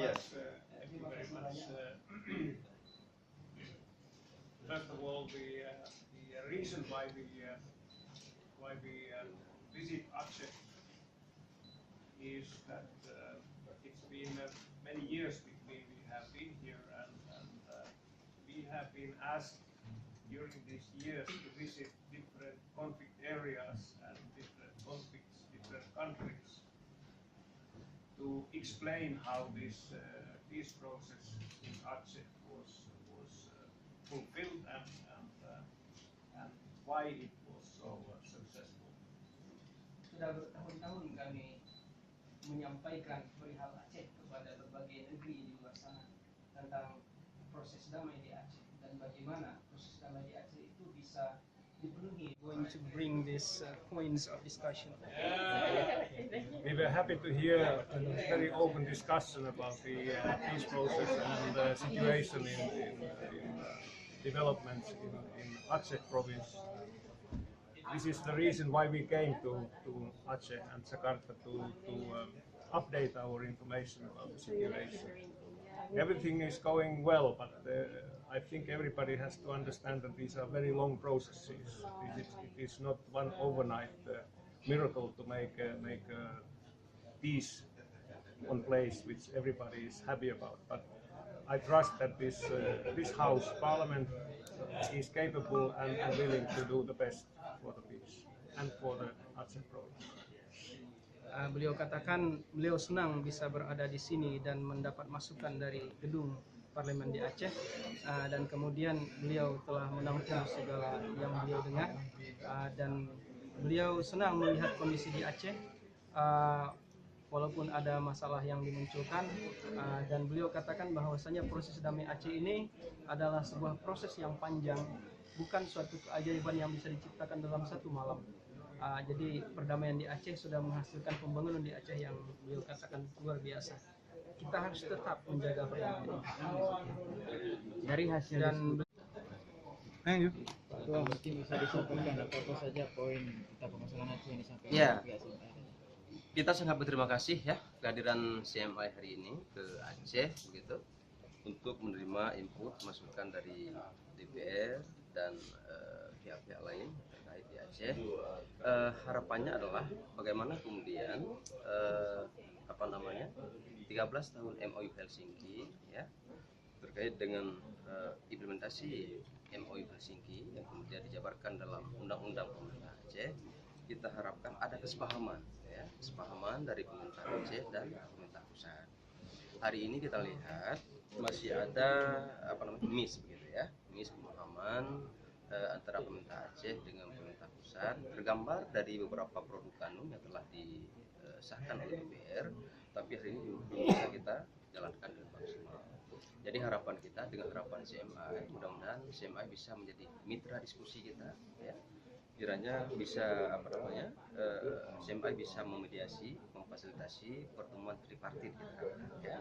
much. Thank you very much. First of all, the reason why we visit Aceh is that it's been many years between we have been here, and we have been asked during these years to visit different conflict areas and different conflicts, different countries, to explain how this peace process in Aceh was fulfilled and why it was so successful. Sudah bertahun-tahun kami menyampaikan perihal Aceh kepada berbagai negeri di luar sana tentang proses damai di Aceh dan bagaimana proses damai di Aceh itu bisa dipenuhi. Going to bring these points of discussion. We were happy to hear a very open discussion about the peace process and the situation in developments in Aceh province. This is the reason why we came to Aceh and Jakarta to update our information about the situation. Everything is going well, but I think everybody has to understand that these are very long processes. It is not one overnight miracle to make peace on place which everybody is happy about. But I trust that this House, Parliament, is capable and willing to do the best for the peace and for the Aceh province. Beliau katakan beliau senang bisa berada di sini dan mendapat masukan dari gedung parlemen di Aceh, dan kemudian beliau telah menampung segala yang beliau dengar, dan beliau senang melihat kondisi di Aceh walaupun ada masalah yang dimunculkan, dan beliau katakan bahwasanya proses damai Aceh ini adalah sebuah proses yang panjang, bukan suatu keajaiban yang bisa diciptakan dalam satu malam. Jadi perdamaian di Aceh sudah menghasilkan pembangunan di Aceh yang beliau katakan luar biasa. Kita harus tetap menjaga perdamaian. Dari hasil Dan Ketua mungkin bisa disampaikan apa saja poin kita permasalahan Aceh ini sampai ya. Kita sangat berterima kasih ya kehadiran CMI hari ini ke Aceh begitu untuk menerima input masukan dari DPR dan pihak-pihak lain terkait di Aceh. Harapannya adalah bagaimana kemudian 13 tahun MOU Helsinki ya terkait dengan implementasi MOU Helsinki yang kemudian dijabarkan dalam Undang-Undang Pemerintah Aceh. Kita harapkan ada kesepahaman dari pemerintah Aceh dan pemerintah pusat. Hari ini kita lihat masih ada pemahaman antara pemerintah Aceh dengan pemerintah pusat, tergambar dari beberapa produk kanun yang telah disahkan oleh DPR, tapi hari ini belum bisa kita jalankan dengan maksimal. Jadi harapan kita dengan harapan CMI, mudah-mudahan CMI bisa menjadi mitra diskusi kita ya. Kiranya bisa CMI bisa memediasi, memfasilitasi pertemuan tripartit kita ya.